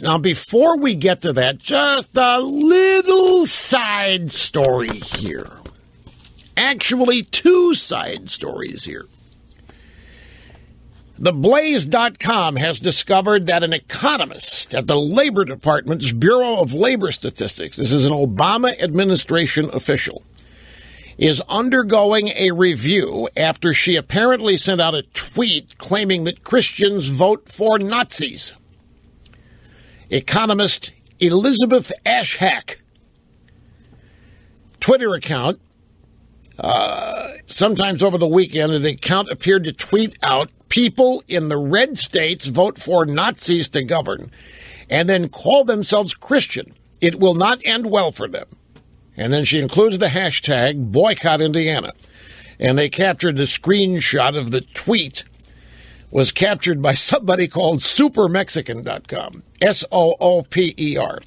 Now, before we get to that, just a little side story here. Actually, two side stories here. TheBlaze.com has discovered that an economist at the Labor Department's Bureau of Labor Statistics, this is an Obama administration official, is undergoing a review after she apparently sent out a tweet claiming that Christians vote for Nazis. Economist Elizabeth Ashack Twitter account, sometimes over the weekend, an account appeared to tweet out, people in the red states vote for Nazis to govern and then call themselves Christian. It will not end well for them. And then she includes the hashtag boycott Indiana. And they captured the screenshot of the tweet was captured by somebody called supermexican.com, SOOPER.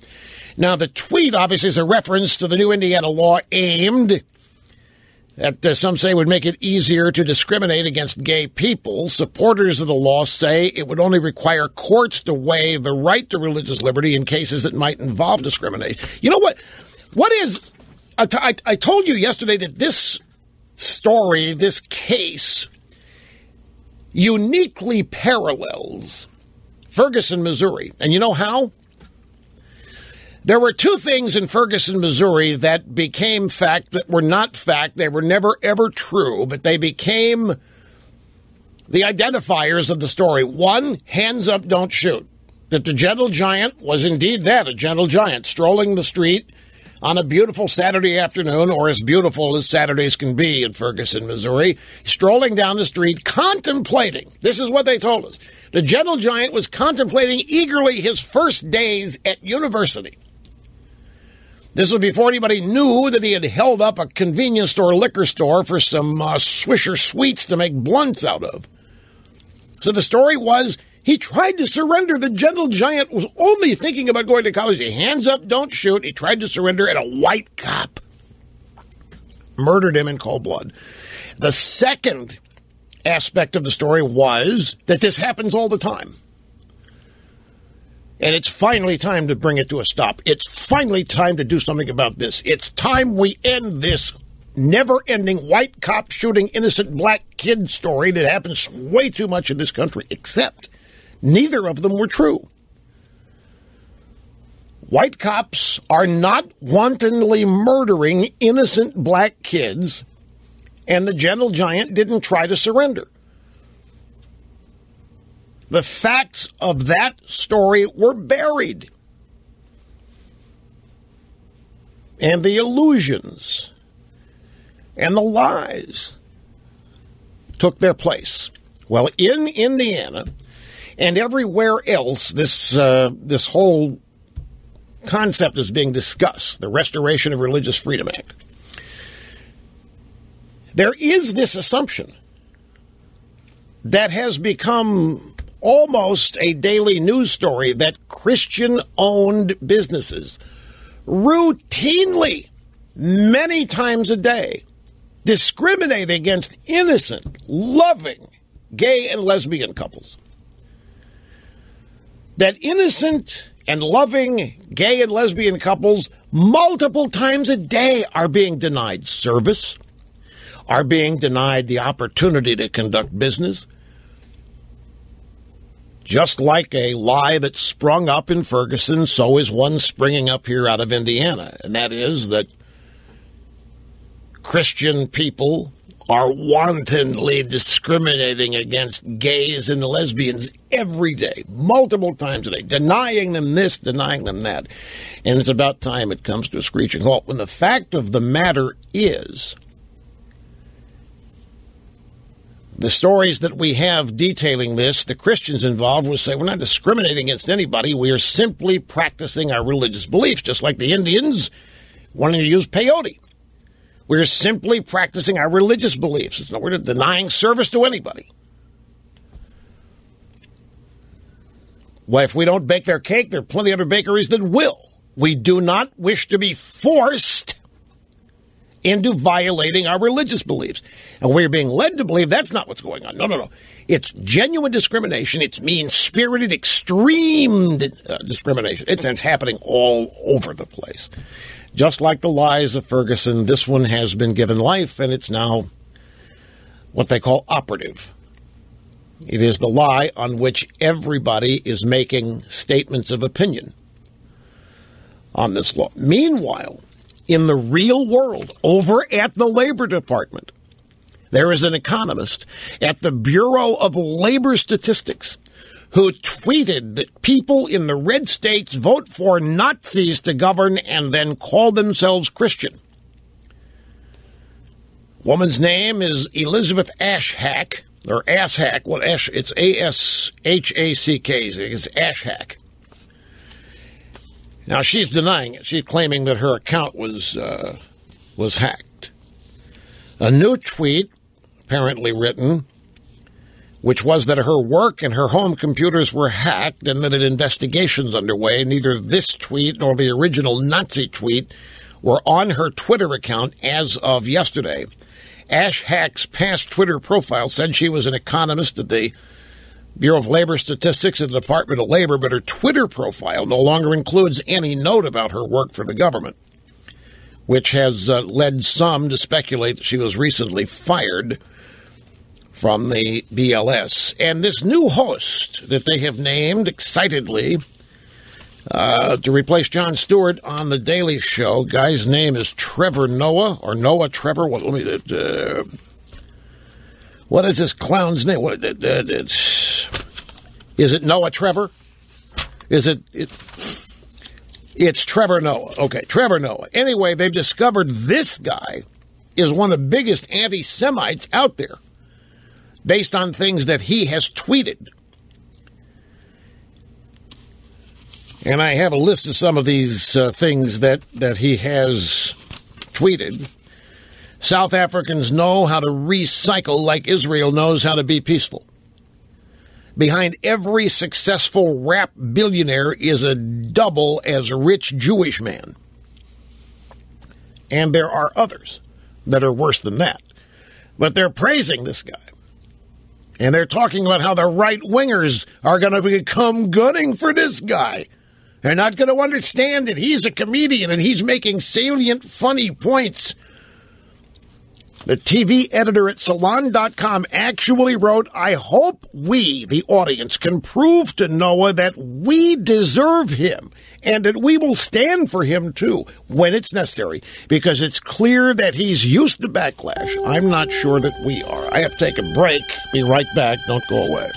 Now, the tweet obviously is a reference to the new Indiana law aimed at, some say, would make it easier to discriminate against gay people. Supporters of the law say it would only require courts to weigh the right to religious liberty in cases that might involve discrimination. You know what? What is... I told you yesterday that this story, this case, uniquely parallels Ferguson, Missouri. And you know how? There were two things in Ferguson, Missouri that became fact that were not fact. They were never, ever true, but they became the identifiers of the story. One, hands up, don't shoot. That the gentle giant was indeed that, a gentle giant, strolling the street on a beautiful Saturday afternoon, or as beautiful as Saturdays can be in Ferguson, Missouri, strolling down the street, contemplating. This is what they told us. The gentle giant was contemplating eagerly his first days at university. This was before anybody knew that he had held up a convenience store, liquor store for some Swisher Sweets to make blunts out of. So the story was, he tried to surrender. The gentle giant was only thinking about going to college. Hands up, don't shoot. He tried to surrender, and a white cop murdered him in cold blood. The second aspect of the story was that this happens all the time. And it's finally time to bring it to a stop. It's finally time to do something about this. It's time we end this never-ending white cop shooting innocent black kid story that happens way too much in this country, except neither of them were true. White cops are not wantonly murdering innocent black kids, and the gentle giant didn't try to surrender. The facts of that story were buried. And the illusions and the lies took their place. Well, in Indiana and everywhere else, this whole concept is being discussed, the Restoration of Religious Freedom Act. There is this assumption that has become almost a daily news story that Christian-owned businesses routinely, many times a day, discriminate against innocent, loving gay and lesbian couples. That innocent and loving gay and lesbian couples multiple times a day are being denied service, are being denied the opportunity to conduct business. Just like a lie that sprung up in Ferguson, so is one springing up here out of Indiana, and that is that Christian people are wantonly discriminating against gays and lesbians every day, multiple times a day, denying them this, denying them that. And it's about time it comes to a screeching halt. When the fact of the matter is, the stories that we have detailing this, the Christians involved will say, we're not discriminating against anybody. We are simply practicing our religious beliefs, just like the Indians wanting to use peyote. We're simply practicing our religious beliefs. It's not, we're denying service to anybody. Well, if we don't bake their cake, there are plenty of other bakeries that will. We do not wish to be forced into violating our religious beliefs. And we're being led to believe that's not what's going on. No. It's genuine discrimination. It's mean-spirited, extreme discrimination. It's happening all over the place. Just like the lies of Ferguson, this one has been given life, and it's now what they call operative. It is the lie on which everybody is making statements of opinion on this law. Meanwhile, in the real world, over at the Labor Department, there is an economist at the Bureau of Labor Statistics who tweeted that people in the red states vote for Nazis to govern and then call themselves Christian. Woman's name is Elizabeth Ashack, or Ashack. Well, it's A-S-H-A-C-K. It's Ashack. Now, she's denying it. She's claiming that her account was hacked. A new tweet, apparently written, which was that her work and her home computers were hacked and that an investigation's underway. Neither this tweet nor the original Nazi tweet were on her Twitter account as of yesterday. Ashack's past Twitter profile said she was an economist at the Bureau of Labor Statistics at the Department of Labor, but her Twitter profile no longer includes any note about her work for the government, which has led some to speculate that she was recently fired from the BLS. And this new host that they have named excitedly to replace Jon Stewart on The Daily Show, guy's name is Trevor Noah, or Noah Trevor. What is this clown's name? Is it Noah Trevor? It's Trevor Noah. Okay, Trevor Noah. Anyway, they've discovered this guy is one of the biggest anti-Semites out there, based on things that he has tweeted. And I have a list of some of these things that he has tweeted. South Africans know how to recycle like Israel knows how to be peaceful. Behind every successful rap billionaire is a double as rich Jewish man. And there are others that are worse than that. But they're praising this guy. And they're talking about how the right-wingers are going to become gunning for this guy. They're not going to understand it. He's a comedian, and he's making salient, funny points. The TV editor at Salon.com actually wrote, I hope we, the audience, can prove to Noah that we deserve him and that we will stand for him, too, when it's necessary, because it's clear that he's used to backlash. I'm not sure that we are. I have to take a break. Be right back. Don't go away.